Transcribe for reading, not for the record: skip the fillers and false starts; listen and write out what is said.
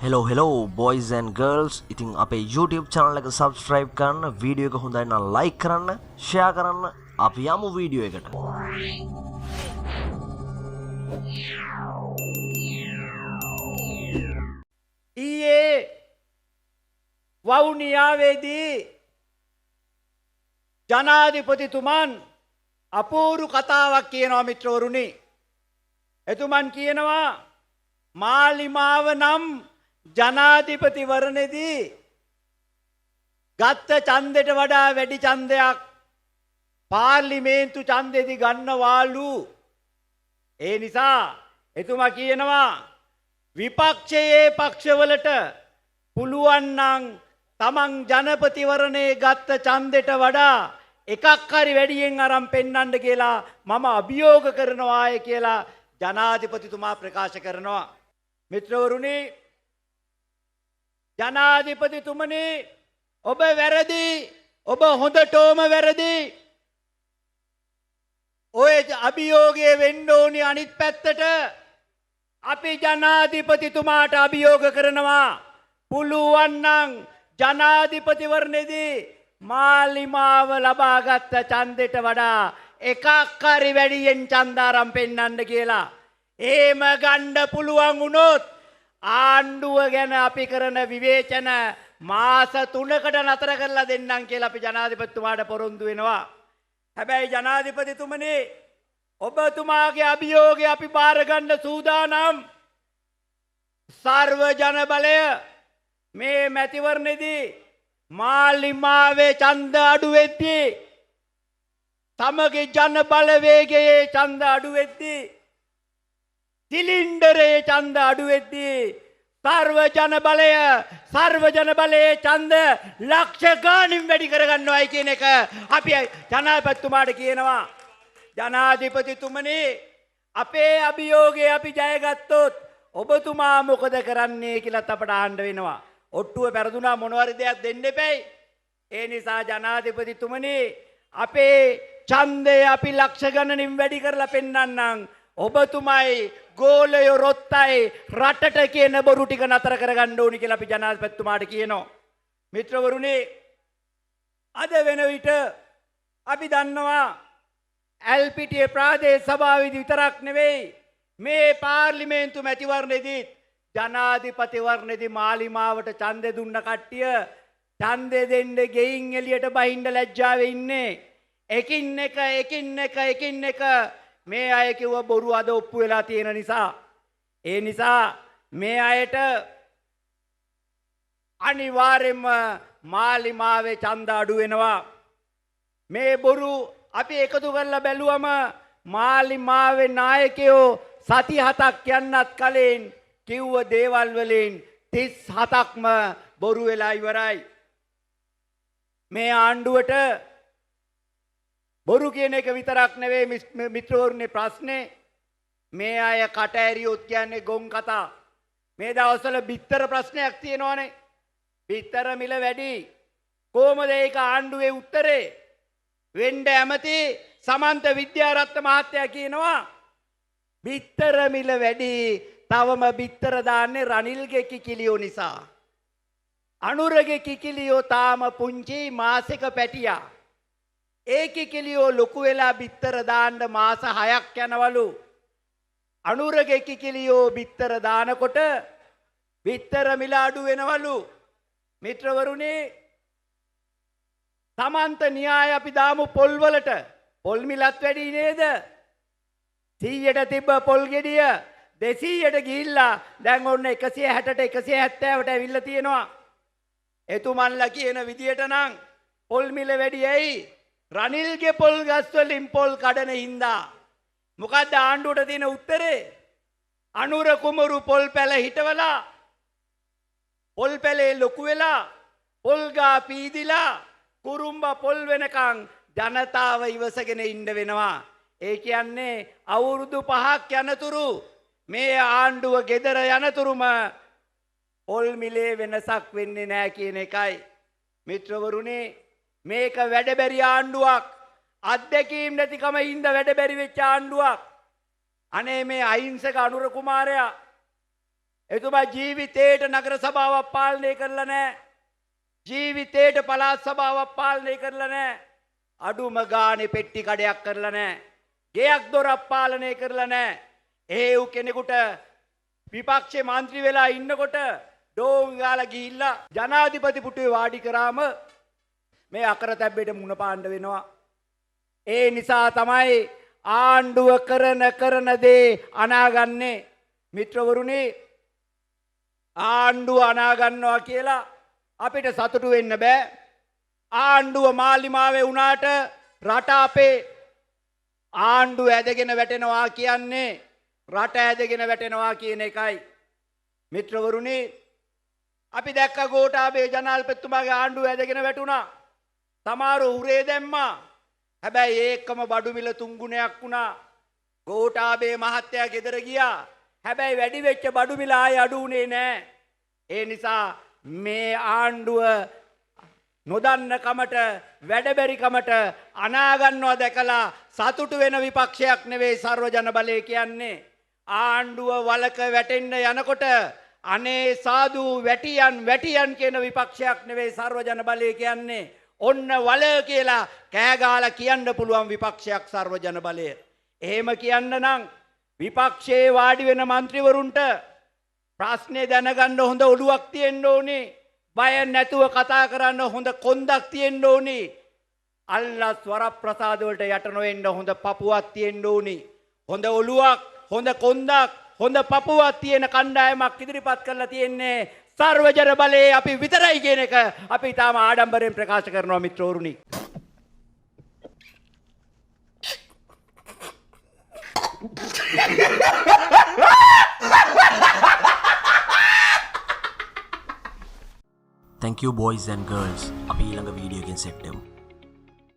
hello boys and girls. ඉතින් අපේ YouTube channel එක subscribe කරන්න, වීඩියෝ එක හොඳයි නම් like කරන්න, share කරන්න. අපි යමු වීඩියෝ එකට. ඊයේ වවුනියාවේදී ජනාධිපතිතුමන් අපූර්ව කතාවක් කියනවා මිත්‍රවරුනි. එතුමන් කියනවා මාලිමාව නම් ජනාධිපතිවරණයේදී ගත්ත ඡන්දයට වඩා වැඩි ඡන්දයක් පාර්ලිමේන්තු ඡන්දෙදී ගන්නවාලු. ඒ නිසා එතුමා කියනවා විපක්ෂයේ පක්ෂවලට පුළුවන් නම් තමන් ජනපතිවරණයේ ගත්ත ඡන්දයට වඩා එකක් හරි වැඩියෙන් අරන් පෙන්නන්න කියලා මම අභියෝග කරනවාය කියලා ජනාධිපතිතුමා ප්‍රකාශ කරනවා. මිත්‍රවරුනි, ජනාධිපතිතුමනි, ඔබ වැරදි, ඔබ හොඳටම වැරදි. ඔය අභියෝගය වෙන්න ඕනි අනිත් පැත්තට. අපි ජනාධිපතිතුමාට අභියෝග කරනවා පුළුවන් නම් ජනාධිපතිවරණයේදී මාලිමාව ලබාගත් ඡන්දයට වඩා එකක් හරි වැඩියෙන් ඡන්ද අරන් පෙන්නන්න කියලා. එහෙම ගන්න පුළුවන් වුණොත් ආණ්ඩුව ගැන අපි කරන විවේචන මාස 3කට නතර කරලා දෙන්නම් කියලා අපි ජනාධිපතිතුමාට පොරොන්දු වෙනවා. හැබැයි ජනාධිපතිතුමනි, ඔබතුමාගේ අභියෝගය අපි බාර ගන්න සූදානම්. සර්ව ජන බලය මේ මැතිවරණයේදී මාලිමාවේ ඡන්ද අඩු වෙද්දී, තමගේ ජන බලවේගයේ ඡන්ද අඩු වෙද්දී, සිලින්ඩරයේ ඡන්ද අඩු වෙද්දී සර්ව ජන බලයේ ඡන්ද ලක්ෂ ගාණින් වැඩි කරගන්නවයි කියන එක අපි ජනාධිපතිතුමාට කියනවා. ජනාධිපතිතුමනි, අපේ අභියෝගය අපි ජයගත්තොත් ඔබතුමා මොකද කරන්නේ කියලාත් අපට අහන්න වෙනවා. ඔට්ටුව පෙරදුනා මොනවාරි දෙයක් දෙන්න එපැයි. ඒ නිසා ජනාධිපතිතුමනි, අපේ ඡන්දය අපි ලක්ෂ ගණනින් වැඩි කරලා පෙන්නන්නම්. ඔබතුමයි ගෝලය රොත්තයි රටට කියන බොරු ටික නතර කරගන්න ඕනි කියලා අපි ජනාධිපතිතුමාට කියනවා. මිත්‍රවරුනි, අද වෙන විට අපි දන්නවා ඇල්පිටියේ ප්‍රාදේශ සභාවේදී විතරක් නෙවෙයි, මේ පාර්ලිමේන්තු මැතිවරණයේදී ජනාධිපතිවරණයේදී මාලිමාවට ඡන්දෙ දුන්න කට්ටිය ඡන්දෙ දෙන්න ගෙයින් එළියට බහින්න ලැජ්ජාවේ ඉන්නේ. එකින් එක මේ අය කිව්ව බොරු අද ඔප්පු වෙලා තියෙන නිසා. ඒ නිසා මේ අයට අනිවාර්යයෙන්ම මාලිමාවේ ඡන්ද අඩු වෙනවා. මේ බොරු අපි එකතු කරලා බැලුවම මාලිමාවේ නායකයෝ සති 7ක් යන්නත් කලින් කිව්ව දේවල් වලින් 37ක්ම බොරු වෙලා ඉවරයි. මේ ආණ්ඩුවට බොරු කියන එක විතරක් නෙවෙයි මිත්‍රවරුනි ප්‍රශ්නේ. මේ අය කට ඇරියොත් කියන්නේ ගොන් කතා. මේ දවස්වල බිත්තර ප්‍රශ්නයක් තියෙනවානේ. බිත්තර මිල වැඩි. කොහොමද ඒක ආණ්ඩුවේ උත්තරේ? වෙන්න ඇමති සමන්ත විද්‍යාරත්න මහත්තයා කියනවා බිත්තර මිල වැඩි. තවම බිත්තර දාන්නේ රනිල්ගේ කිකිලියෝ නිසා. අනුරගේ කිකිලියෝ තාම පුංචි මාසික පැටියා. ඒ කිකිලියෝ ලොකු වෙලා බිත්තර දාන්න මාස 6ක් යනවලු. අනුරගේ කිකිලියෝ බිත්තර දානකොට බිත්තර මිල අඩු වෙනවලු. මිත්‍රවරුනි, සමන්ත න්‍යාය අපි දාමු පොල් වලට. පොල් මිලත් වැඩි නේද? 100ට තිබ්බ පොල් ගෙඩිය 200ට ගිහිල්ලා දැන් ඔන්න 160ට 170ට ඇවිල්ලා තියෙනවා. එතුමන්ලා කියන විදියට නම් පොල් මිල වැඩි ඇයි? රනිල්ගේ පොල් ගස් වලින් පොල් කඩන හින්දා. මොකද්ද ආණ්ඩුවට දෙන උත්තරේ? අනුර කුමරු පොල් පැල හිටවලා, පොල් පැලේ ලොකු වෙලා, පොල් ගා පීදිලා, කුරුම්බා පොල් වෙනකන් ජනතාව ඉවසගෙන ඉන්න වෙනවා. ඒ කියන්නේ අවුරුදු 5ක් යනතුරු මේ ආණ්ඩුව ගෙදර යනතුරුම පොල් මිලේ වෙනසක් වෙන්නේ නැහැ කියන එකයි. මිත්‍රවරුනි, මේක වැඩබැරි ආණ්ඩුවක්. අත්දැකීම් නැතිකම හින්දා වැඩබැරි වෙච්ච ආණ්ඩුවක්. අනේ මේ අහිංසක අනුර කුමාරයා එතුමා ජීවිතේට නගර සභාවක් පාලනය කරලා නැහැ. ජීවිතේට පළාත් සභාවක් පාලනය කරලා නැහැ. අඩුම ගානේ පෙට්ටි කඩයක් කරලා නැහැ. ගෙයක් දොරක් පාලනය කරලා නැහැ. ඒ වූ කෙනෙකුට විපක්ෂේ මන්ත්‍රී වෙලා ඉන්නකොට ඩෝන් ගාලා ගිහිල්ලා ජනාධිපති පුටුවේ වාඩි කරාම මේ අකරතැබ්බේට මුණ පාන්න වෙනවා. ඒ නිසා තමයි ආණ්ඩුව කරන දේ අනාගන්නේ. මිත්‍රවරුනි, ආණ්ඩුව අනාගන්නවා කියලා අපිට සතුටු වෙන්න බෑ. ආණ්ඩුව මාලිමාවේ වුණාට රට අපේ. ආණ්ඩුව ඇදගෙන වැටෙනවා කියන්නේ රට ඇදගෙන වැටෙනවා කියන එකයි. මිත්‍රවරුනි, අපි දැක්ක ගෝඨාභය ජනාධිපතිතුමාගේ ආණ්ඩුව ඇදගෙන වැටුණා. සමහරු උරේ දැම්මා. හැබැයි ඒකම බඩු මිල 3 ගුණයක් වුණා. ගෝඨාභය මහත්තයා ගෙදර ගියා. හැබැයි වැඩි වෙච්ච බඩු මිල ආයෙ අඩු වුණේ නැහැ. ඒ නිසා මේ ආණ්ඩුව නොදන්න කමට වැඩබැරි කමට අනාගන්නවා දැකලා සතුටු වෙන විපක්ෂයක් නෙවෙයි සර්වජන බලය කියන්නේ. ආණ්ඩුව වලක වැටෙන්න යනකොට අනේ සාදු වැටියන් කියන විපක්ෂයක් නෙවෙයි සර්වජන බලය කියන්නේ. ඔන්න වල කියලා කෑ ගහලා කියන්න පුළුවන් විපක්ෂයක් සර්වජන බලය. එහෙම කියන්න නම් විපක්ෂයේ වාඩි වෙන മന്ത്രിවරුන්ට ප්‍රශ්නේ දැනගන්න හොඳ ඔළුවක් තියෙන්න ඕනේ. බය නැතුව කතා කරන්න හොඳ කොන්දක් තියෙන්න ඕනේ. අල්ලස් වරප්‍රසාද වලට යට නොවෙන්න හොඳ පපුවක් තියෙන්න ඕනේ. හොඳ ඔළුවක්, හොඳ කොන්දක්, හොඳ පපුවක් තියෙන කණ්ඩායමක් ඉදිරිපත් කරලා තියෙන්නේ සර්වජන බලයේ අපි විතරයි කියන එක අපි තාම ආඩම්බරෙන් ප්‍රකාශ කරනවා මිත්‍රවරුනි. Thank you boys and girls. අපි ඊළඟ වීඩියෝ එකෙන් සෙට් වෙමු.